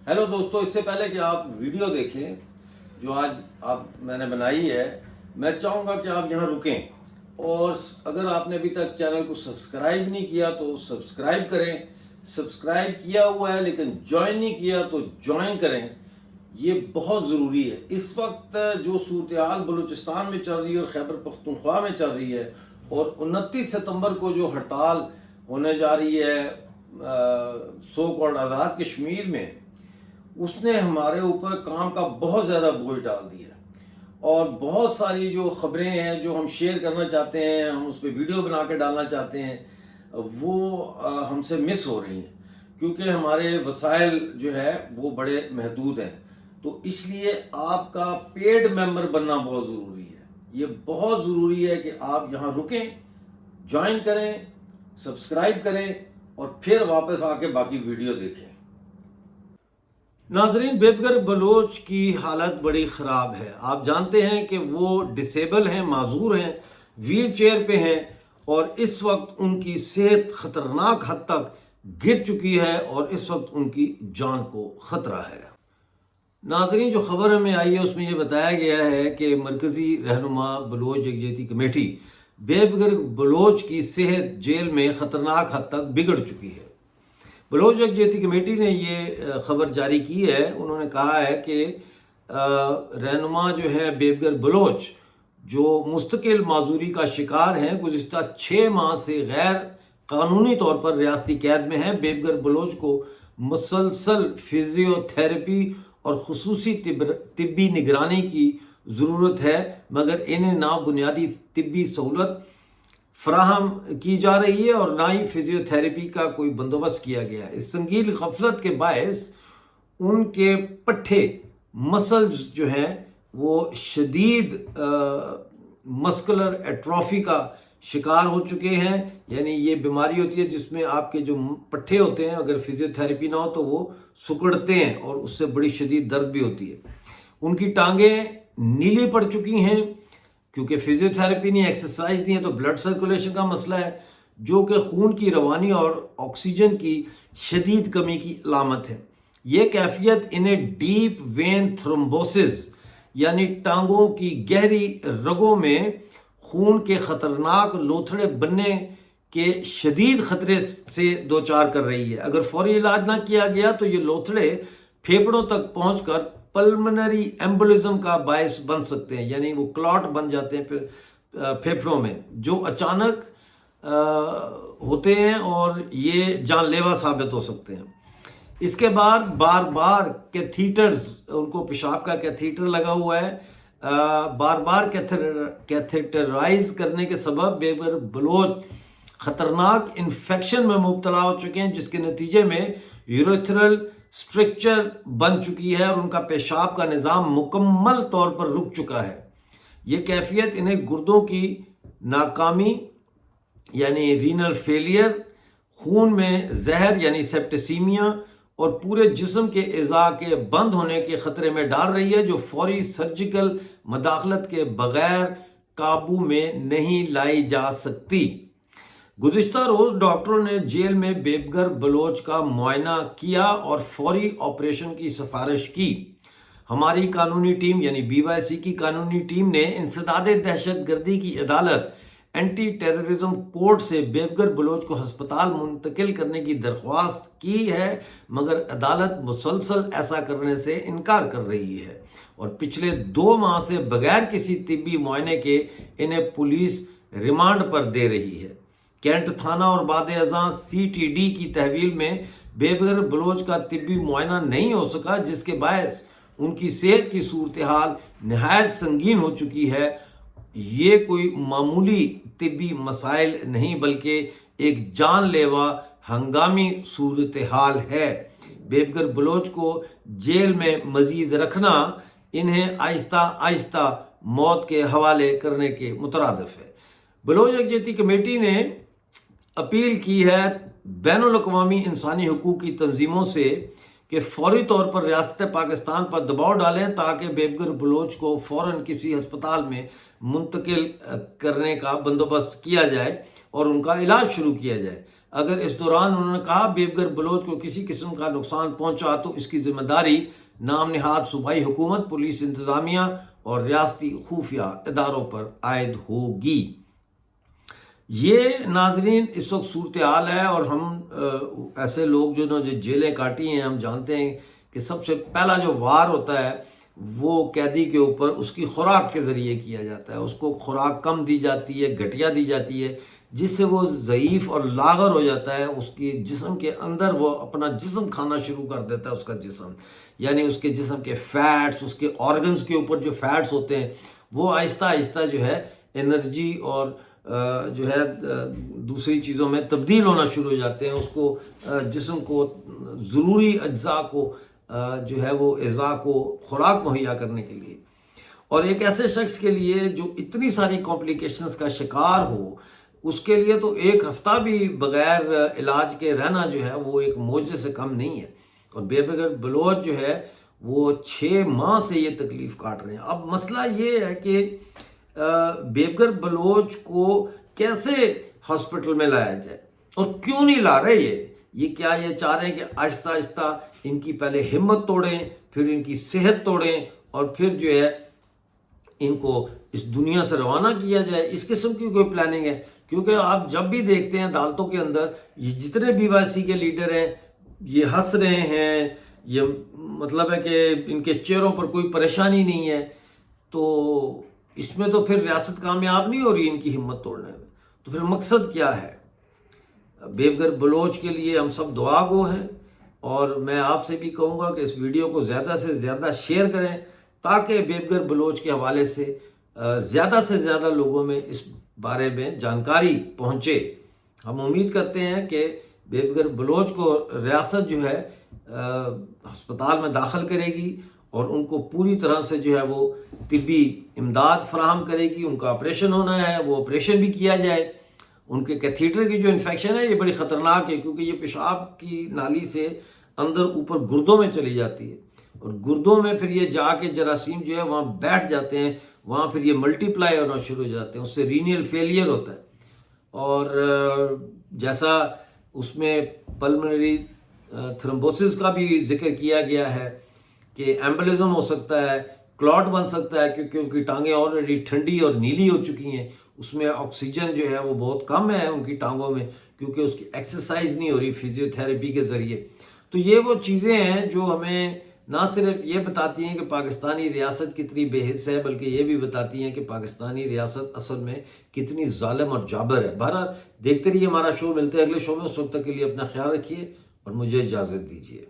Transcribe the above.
Hello दोस्तों, इससे पहले कि आप वीडियो देखें जो आज मैंने बनाई है, मैं चाहूँगा कि आप यहाँ रुकें और अगर आपने अभी तक चैनल को सब्सक्राइब नहीं किया तो सब्सक्राइब करें। सब्सक्राइब किया हुआ है लेकिन ज्वाइन नहीं किया तो ज्वाइन करें, ये बहुत ज़रूरी है। इस वक्त जो सूरत-ए-हाल बलूचिस्तान में चल रही है और खैबर पख्तूनख्वा में चल रही है और 29 सितंबर को जो हड़ताल होने जा रही है सो कॉल्ड आज़ाद कश्मीर में, उसने हमारे ऊपर काम का बहुत ज़्यादा बोझ डाल दिया और बहुत सारी जो ख़बरें हैं जो हम शेयर करना चाहते हैं, हम उस पर वीडियो बना के डालना चाहते हैं, वो हमसे मिस हो रही हैं क्योंकि हमारे वसाइल जो है वो बड़े महदूद हैं। तो इसलिए आपका पेड मेंबर बनना बहुत ज़रूरी है। ये बहुत ज़रूरी है कि आप यहाँ रुकें, ज्वाइन करें, सब्सक्राइब करें और फिर वापस आके बाकी वीडियो देखें। नाजरीन, बेबगर बलोच की हालत बड़ी ख़राब है। आप जानते हैं कि वो डिसेबल हैं, माजूर हैं, व्हील चेयर पे हैं और इस वक्त उनकी सेहत ख़तरनाक हद तक गिर चुकी है और इस वक्त उनकी जान को ख़तरा है। नाजरीन, जो ख़बर हमें आई है उसमें यह बताया गया है कि मरकज़ी रहनुमा बलोच यकजहती कमेटी बेबगर बलोच की सेहत जेल में ख़तरनाक हद तक बिगड़ चुकी है। बलोच यकजहती कमेटी ने ये ख़बर जारी की है। उन्होंने कहा है कि रहनुमा जो है बेबगर बलोच जो मुस्तकिल माजूरी का शिकार हैं, गुज़िश्ता 6 माह से गैर कानूनी तौर पर रियासती कैद में हैं। बेबगर बलोच को मुसलसल फिजियोथेरेपी और खुसूसी तिब्बी निगरानी की ज़रूरत है, मगर इन्हें ना बुनियादी तिब्बी सहूलत फराहम की जा रही है और ना ही फिजियोथेरेपी का कोई बंदोबस्त किया गया है। इस संगीन गफलत के बायस उनके पट्ठे मसल्स जो हैं वो शदीद मस्कुलर एट्रोफी का शिकार हो चुके हैं। यानी ये बीमारी होती है जिसमें आपके जो पट्ठे होते हैं, अगर फिजियोथेरेपी ना हो तो वो सिकुड़ते हैं और उससे बड़ी शदीद दर्द भी होती है। उनकी टांगें नीली पड़ चुकी हैं क्योंकि फिजियोथेरेपी नहीं, एक्सरसाइज नहीं है, तो ब्लड सर्कुलेशन का मसला है जो कि खून की रवानी और ऑक्सीजन की शदीद कमी की अलामत है। ये कैफियत इन्हें डीप वेन थ्रोम्बोसिस यानी टांगों की गहरी रगों में खून के ख़तरनाक लोथड़े बनने के शदीद ख़तरे से दो चार कर रही है। अगर फौरी इलाज ना किया गया तो ये लोथड़े फेफड़ों तक पहुँचकर पल्मोनरी एम्बोलिज्म का बायस बन सकते हैं, यानी वो क्लॉट बन जाते हैं फिर फेफड़ों में, जो अचानक होते हैं और ये जानलेवा साबित हो सकते हैं। इसके बाद बार बार कैथीटर्स, उनको पेशाब का कैथीटर लगा हुआ है, बार बार कैथेटराइज करने के सबब बेबगर बलोच ख़तरनाक इन्फेक्शन में मुब्तला हो चुके हैं, जिसके नतीजे में यूरेथ्रल स्ट्रक्चर बन चुकी है और उनका पेशाब का निज़ाम मुकम्मल तौर पर रुक चुका है। ये कैफियत इन्हें गुर्दों की नाकामी यानी रीनल फेलियर, खून में जहर यानी सेप्टिसीमिया और पूरे जिस्म के एज़ा के बंद होने के ख़तरे में डाल रही है, जो फौरी सर्जिकल मदाखलत के बग़ैर काबू में नहीं लाई जा सकती। गुज़िश्ता रोज़ डॉक्टरों ने जेल में बेबगर बलोच का मुआयना किया और फौरी ऑपरेशन की सिफारिश की। हमारी कानूनी टीम यानी BYC की कानूनी टीम ने इंसदादे दहशत गर्दी की अदालत एंटी टेररिज्म कोर्ट से बेबगर बलोच को हस्पताल मुंतकिल करने की दरख्वास्त की है, मगर अदालत मुसलसल ऐसा करने से इनकार कर रही है और पिछले 2 माह से बगैर किसी तिब्बी मुआयने के इन्हें पुलिस रिमांड पर दे रही है। कैंट थाना और बाद-ए-अज़ां CTD की तहवील में बेबगर बलोच का तिब्बी मुआयना नहीं हो सका, जिसके बायस उनकी सेहत की सूरत हाल नहायत संगीन हो चुकी है। ये कोई मामूली तिब्बी मसाइल नहीं बल्कि एक जानलेवा हंगामी सूरत हाल है। बेबगर बलोच को जेल में मजीद रखना इन्हें आहिस्ता आहिस्ता मौत के हवाले करने के मुतरादिफ है। बलोच यकजहती कमेटी ने अपील की है बैनुल अक़वामी इंसानी हुकूक़ की तंजीमों से कि फौरी तौर पर रियासत पाकिस्तान पर दबाव डालें ताकि बेबगर बलोच को फ़ौरन किसी हस्पताल में मुंतकिल करने का बंदोबस्त किया जाए और उनका इलाज शुरू किया जाए। اگر اس دوران انہوں نے کہا بیبگر بلوچ کو کسی قسم کا نقصان پہنچا تو اس کی ذمہ داری نام نہاد صوبائی حکومت، پولیس انتظامیہ اور ریاستی خفیہ اداروں پر عائد ہوگی۔ یہ ناظرین اس وقت صورتحال ہے، اور ہم ایسے لوگ جو جیلیں کاٹی ہیں، ہم جانتے ہیں کہ سب سے پہلا جو وار ہوتا ہے وہ قیدی کے اوپر اس کی خوراک کے ذریعے کیا جاتا ہے۔ اس کو خوراک کم دی جاتی ہے، گھٹیا دی جاتی ہے، جس سے وہ ضعیف اور لاغر ہو جاتا ہے۔ اس کی جسم کے اندر وہ اپنا جسم کھانا شروع کر دیتا ہے، اس کا جسم، یعنی اس کے جسم کے فیٹس، اس کے آرگنز کے اوپر جو فیٹس ہوتے ہیں وہ آہستہ آہستہ جو ہے انرجی اور جو ہے دوسری چیزوں میں تبدیل ہونا شروع ہو جاتے ہیں۔ اس کو جسم کو ضروری اجزاء کو جو ہے وہ اعضاء کو خوراک مہیا کرنے کے لیے، اور ایک ایسے شخص کے لیے جو اتنی ساری کمپلیکیشنز کا شکار ہو، اس کے لیے تو ایک ہفتہ بھی بغیر علاج کے رہنا جو ہے وہ ایک معجزے سے کم نہیں ہے۔ اور بیبگر بلوچ جو ہے وہ 6 ماہ سے یہ تکلیف کاٹ رہے ہیں۔ اب مسئلہ یہ ہے کہ بیبگر بلوچ کو کیسے ہاسپٹل میں لایا جائے، اور کیوں نہیں لا رہے یہ کیا یہ چاہ رہے ہیں کہ آہستہ آہستہ ان کی پہلے ہمت توڑیں، پھر ان کی صحت توڑیں، اور پھر جو ہے ان کو اس دنیا سے روانہ کیا جائے؟ اس قسم کی کوئی پلاننگ ہے؟ کیونکہ آپ جب بھی دیکھتے ہیں عدالتوں کے اندر یہ جتنے بی وائی سی کے لیڈر ہیں یہ ہنس رہے ہیں، یہ مطلب ہے کہ ان کے چہروں پر کوئی پریشانی نہیں ہے، تو اس میں تو پھر ریاست کامیاب نہیں ہو رہی ان کی ہمت توڑنے میں۔ تو پھر مقصد کیا ہے؟ بیبگر بلوچ کے لیے ہم سب دعا گو ہیں، اور میں آپ سے بھی کہوں گا کہ اس ویڈیو کو زیادہ سے زیادہ شیئر کریں تاکہ بیبگر بلوچ کے حوالے سے زیادہ لوگوں میں اس بارے میں جانکاری پہنچے۔ ہم امید کرتے ہیں کہ بیبگر بلوچ کو ریاست جو ہے ہسپتال میں داخل کرے گی، اور ان کو پوری طرح سے جو ہے وہ طبی امداد فراہم کرے گی۔ ان کا آپریشن ہونا ہے، وہ آپریشن بھی کیا جائے۔ ان کے کیتھیٹر کی جو انفیکشن ہے یہ بڑی خطرناک ہے، کیونکہ یہ پیشاب کی نالی سے اندر اوپر گردوں میں چلی جاتی ہے، اور گردوں میں پھر یہ جا کے جراثیم جو ہے وہاں بیٹھ جاتے ہیں، وہاں پھر یہ ملٹی پلائی ہونا شروع ہو جاتے ہیں، اس سے رینیل فیلئر ہوتا ہے۔ اور جیسا اس میں پلمنری تھرمبوسس کا بھی ذکر کیا گیا ہے کہ ایمبولزم ہو سکتا ہے، کلاٹ بن سکتا ہے، کیونکہ ان کی ٹانگیں آلریڈی ٹھنڈی اور نیلی ہو چکی ہیں، اس میں آکسیجن جو ہے وہ بہت کم ہے ان کی ٹانگوں میں، کیونکہ اس کی ایکسرسائز نہیں ہو رہی فزیو تھیراپی کے ذریعے۔ تو یہ وہ چیزیں ہیں جو ہمیں نہ صرف یہ بتاتی ہیں کہ پاکستانی ریاست کتنی بے حس ہے، بلکہ یہ بھی بتاتی ہیں کہ پاکستانی ریاست اصل میں کتنی ظالم اور جابر ہے۔ بہرحال دیکھتے رہیے ہمارا شو، ملتے ہیں اگلے شو میں، اس وقت تک کے لیے اپنا خیال رکھیے اور مجھے اجازت دیجیے۔